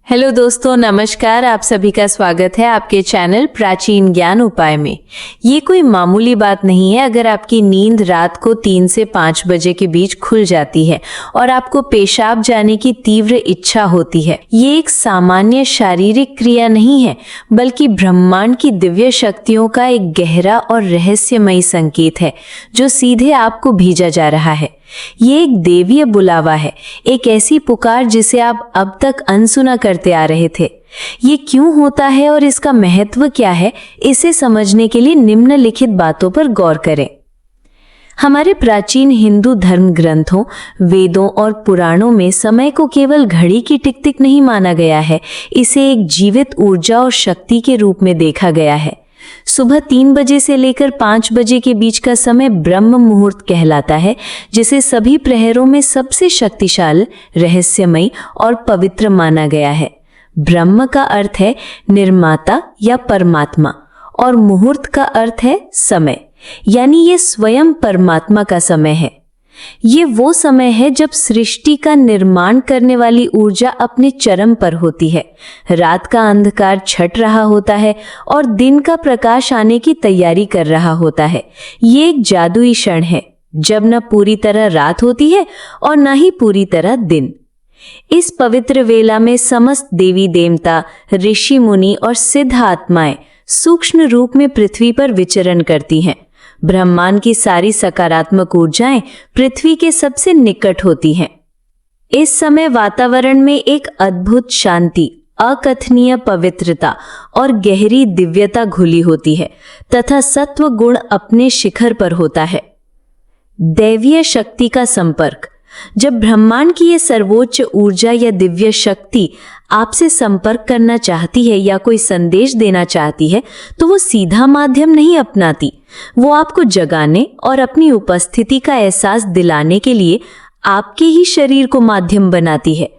Hello दोस्तों, नमस्कार। आप सभी का स्वागत है आपके चैनल प्राचीन ज्ञान उपाय में। ये कोई मामूली बात नहीं है अगर आपकी नींद रात को 3 से 5 बजे के बीच खुल जाती है और आपको पेशाब जाने की तीव्र इच्छा होती है। ये एक सामान्य शारीरिक क्रिया नहीं है, बल्कि ब्रह्मांड की दिव्य शक्तियों का एक गहरा और रहस्यमयी संकेत है जो सीधे आपको भेजा जा रहा है। ये एक देवीय बुलावा है, एक ऐसी पुकार जिसे आप अब तक अनसुना करते आ रहे थे। ये क्यों होता है और इसका महत्व क्या है, इसे समझने के लिए निम्नलिखित बातों पर गौर करें। हमारे प्राचीन हिंदू धर्म ग्रंथों, वेदों और पुराणों में समय को केवल घड़ी की टिक टिक नहीं माना गया है, इसे एक जीवित ऊर्जा और शक्ति के रूप में देखा गया है। सुबह 3 बजे से लेकर 5 बजे के बीच का समय ब्रह्म मुहूर्त कहलाता है, जिसे सभी प्रहरों में सबसे शक्तिशाली, रहस्यमयी और पवित्र माना गया है। ब्रह्म का अर्थ है निर्माता या परमात्मा और मुहूर्त का अर्थ है समय, यानी ये स्वयं परमात्मा का समय है। ये वो समय है जब सृष्टि का निर्माण करने वाली ऊर्जा अपने चरम पर होती है। रात का अंधकार छट रहा होता है और दिन का प्रकाश आने की तैयारी कर रहा होता है। ये एक जादुई क्षण है जब न पूरी तरह रात होती है और न ही पूरी तरह दिन। इस पवित्र वेला में समस्त देवी देवता, ऋषि मुनि और सिद्ध आत्माएं सूक्ष्म रूप में पृथ्वी पर विचरण करती हैं। ब्रह्मांड की सारी सकारात्मक ऊर्जाएं पृथ्वी के सबसे निकट होती हैं। इस समय वातावरण में एक अद्भुत शांति, अकथनीय पवित्रता और गहरी दिव्यता घुली होती है तथा सत्व गुण अपने शिखर पर होता है। दैवीय शक्ति का संपर्क। जब ब्रह्मांड की ये सर्वोच्च ऊर्जा या दिव्य शक्ति आपसे संपर्क करना चाहती है या कोई संदेश देना चाहती है, तो वो सीधा माध्यम नहीं अपनाती। वो आपको जगाने और अपनी उपस्थिति का एहसास दिलाने के लिए आपके ही शरीर को माध्यम बनाती है।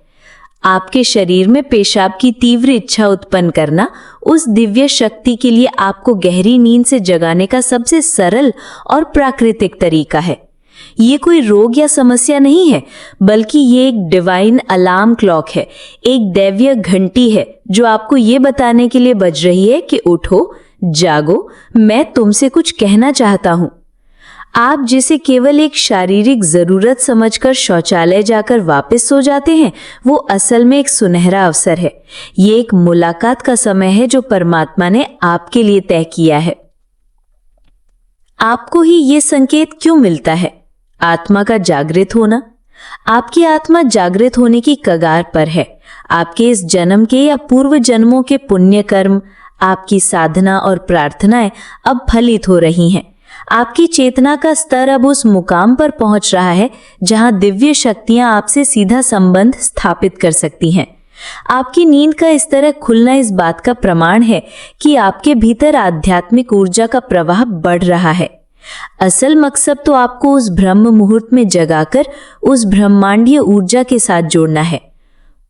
आपके शरीर में पेशाब की तीव्र इच्छा उत्पन्न करना उस दिव्य शक्ति के लिए आपको गहरी नींद से जगाने का सबसे सरल और प्राकृतिक तरीका है। ये कोई रोग या समस्या नहीं है, बल्कि ये एक डिवाइन अलार्म क्लॉक है, एक दैवीय घंटी है जो आपको ये बताने के लिए बज रही है कि उठो, जागो, मैं तुमसे कुछ कहना चाहता हूं। आप जिसे केवल एक शारीरिक जरूरत समझकर शौचालय जाकर वापस सो जाते हैं, वो असल में एक सुनहरा अवसर है। ये एक मुलाकात का समय है जो परमात्मा ने आपके लिए तय किया है। आपको ही ये संकेत क्यों मिलता है? आत्मा का जागृत होना। आपकी आत्मा जागृत होने की कगार पर है। आपके इस जन्म के या पूर्व जन्मों के पुण्य कर्म, आपकी साधना और प्रार्थनाएं अब फलित हो रही हैं। आपकी चेतना का स्तर अब उस मुकाम पर पहुंच रहा है जहां दिव्य शक्तियां आपसे सीधा संबंध स्थापित कर सकती हैं। आपकी नींद का इस तरह खुलना इस बात का प्रमाण है कि आपके भीतर आध्यात्मिक ऊर्जा का प्रवाह बढ़ रहा है। असल मकसद तो आपको उस ब्रह्म मुहूर्त में जगाकर उस ब्रह्मांडीय ऊर्जा के साथ जोड़ना है।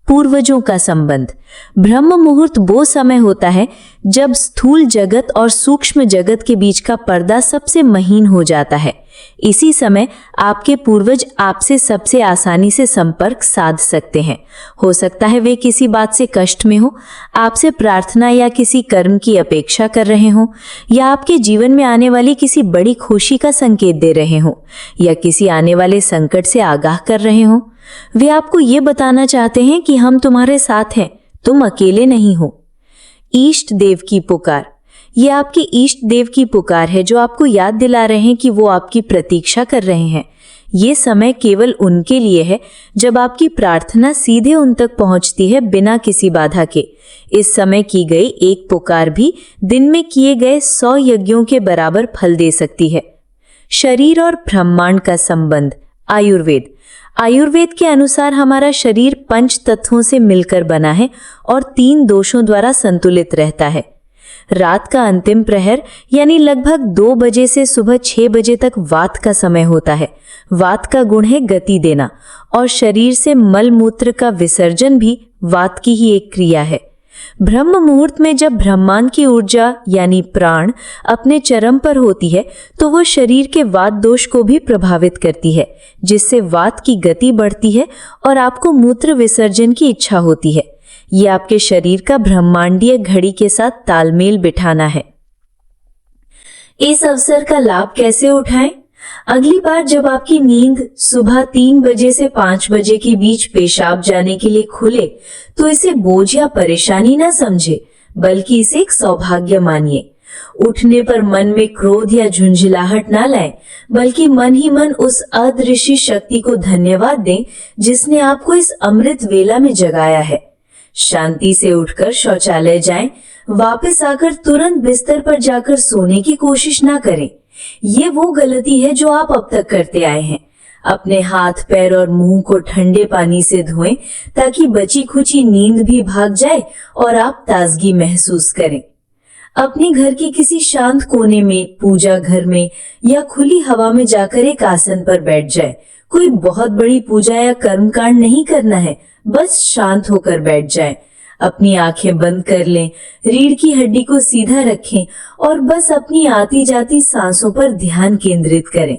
पूर्वजों का संबंध। ब्रह्म मुहूर्त वो समय होता है जब स्थूल जगत और सूक्ष्म जगत के बीच का पर्दा सबसे महीन हो जाता है। इसी समय आपके पूर्वज आपसे सबसे आसानी से संपर्क साध सकते हैं। हो सकता है वे किसी बात से कष्ट में हो, आपसे प्रार्थना या किसी कर्म की अपेक्षा कर रहे हों, या आपके जीवन में आने वाली किसी बड़ी खुशी का संकेत दे रहे हों, या किसी आने वाले संकट से आगाह कर रहे हों। वे आपको ये बताना चाहते हैं कि हम तुम्हारे साथ हैं, तुम अकेले नहीं हो। इष्ट देव की पुकार। ये आपके इष्ट देव की पुकार है जो आपको याद दिला रहे हैं कि वो आपकी प्रतीक्षा कर रहे हैं। ये समय केवल उनके लिए है जब आपकी प्रार्थना सीधे उन तक पहुंचती है बिना किसी बाधा के। इस समय की गई एक पुकार भी दिन में किए गए 100 यज्ञों के बराबर फल दे सकती है। शरीर और ब्रह्मांड का संबंध। आयुर्वेद के अनुसार हमारा शरीर 5 तत्वों से मिलकर बना है और 3 दोषों द्वारा संतुलित रहता है। रात का अंतिम प्रहर यानी लगभग 2 बजे से सुबह 6 बजे तक वात का समय होता है। वात का गुण है गति देना और शरीर से मल मूत्र का विसर्जन भी वात की ही एक क्रिया है। ब्रह्म मुहूर्त में जब ब्रह्मांड की ऊर्जा यानी प्राण अपने चरम पर होती है तो वह शरीर के वात दोष को भी प्रभावित करती है, जिससे वात की गति बढ़ती है और आपको मूत्र विसर्जन की इच्छा होती है। ये आपके शरीर का ब्रह्मांडीय घड़ी के साथ तालमेल बिठाना है। इस अवसर का लाभ कैसे उठाएं? अगली बार जब आपकी नींद सुबह 3 बजे से 5 बजे के बीच पेशाब जाने के लिए खुले, तो इसे बोझ या परेशानी न समझे, बल्कि इसे एक सौभाग्य मानिए। उठने पर मन में क्रोध या झुंझलाहट ना लाएं, बल्कि मन ही मन उस अदृश्य शक्ति को धन्यवाद दें जिसने आपको इस अमृत वेला में जगाया है। शांति से उठकर शौचालय जाएं, वापस आकर तुरंत बिस्तर पर जाकर सोने की कोशिश ना करें। ये वो गलती है जो आप अब तक करते आए हैं। अपने हाथ, पैर और मुंह को ठंडे पानी से धोएं ताकि बची खुची नींद भी भाग जाए और आप ताजगी महसूस करें। अपने घर के किसी शांत कोने में, पूजा घर में या खुली हवा में जाकर एक आसन पर बैठ जाए। कोई बहुत बड़ी पूजा या कर्मकांड नहीं करना है, बस शांत होकर बैठ जाएं। अपनी आंखें बंद कर लें, रीढ़ की हड्डी को सीधा रखें और बस अपनी आती जाती सांसों पर ध्यान केंद्रित करें।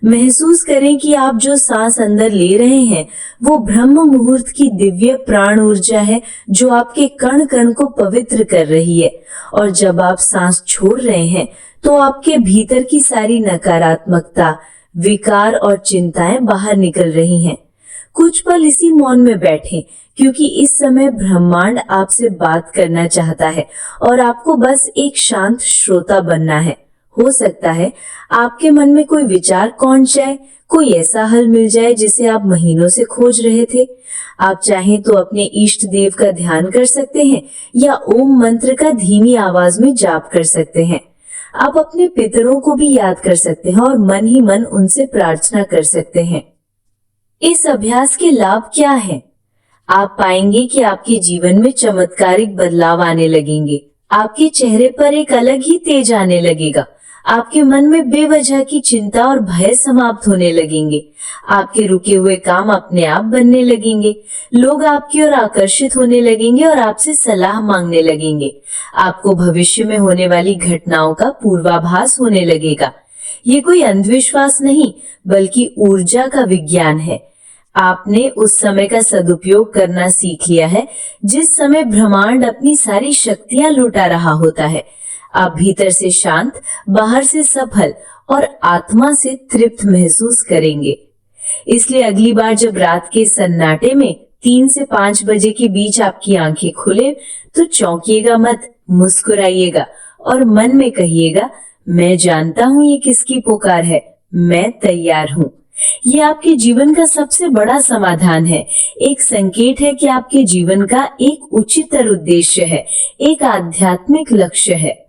महसूस करें कि आप जो सांस अंदर ले रहे हैं वो ब्रह्म मुहूर्त की दिव्य प्राण ऊर्जा है जो आपके कण कण को पवित्र कर रही है। और जब आप सांस छोड़ रहे हैं तो आपके भीतर की सारी नकारात्मकता, विकार और चिंताएं बाहर निकल रही हैं। कुछ पल इसी मौन में बैठें, क्योंकि इस समय ब्रह्मांड आपसे बात करना चाहता है और आपको बस एक शांत श्रोता बनना है। हो सकता है आपके मन में कोई विचार कौंच जाए, कोई ऐसा हल मिल जाए जिसे आप महीनों से खोज रहे थे। आप चाहें तो अपने इष्ट देव का ध्यान कर सकते हैं या ओम मंत्र का धीमी आवाज में जाप कर सकते हैं। आप अपने पितरों को भी याद कर सकते हैं और मन ही मन उनसे प्रार्थना कर सकते हैं। इस अभ्यास के लाभ क्या है? आप पाएंगे कि आपके जीवन में चमत्कारिक बदलाव आने लगेंगे। आपके चेहरे पर एक अलग ही तेज आने लगेगा। आपके मन में बेवजह की चिंता और भय समाप्त होने लगेंगे। आपके रुके हुए काम अपने आप बनने लगेंगे। लोग आपकी ओर आकर्षित होने लगेंगे और आपसे सलाह मांगने लगेंगे। आपको भविष्य में होने वाली घटनाओं का पूर्वाभास होने लगेगा। ये कोई अंधविश्वास नहीं, बल्कि ऊर्जा का विज्ञान है। आपने उस समय का सदुपयोग करना सीख लिया है जिस समय ब्रह्मांड अपनी सारी शक्तियां लुटा रहा होता है। आप भीतर से शांत, बाहर से सफल और आत्मा से तृप्त महसूस करेंगे। इसलिए अगली बार जब रात के सन्नाटे में 3 से 5 बजे के बीच आपकी आंखें खुले तो चौंकिएगा मत, मुस्कुराइएगा और मन में कहिएगा, मैं जानता हूं ये किसकी पुकार है, मैं तैयार हूं। ये आपके जीवन का सबसे बड़ा समाधान है, एक संकेत है कि आपके जीवन का एक उच्चतर उद्देश्य है, एक आध्यात्मिक लक्ष्य है।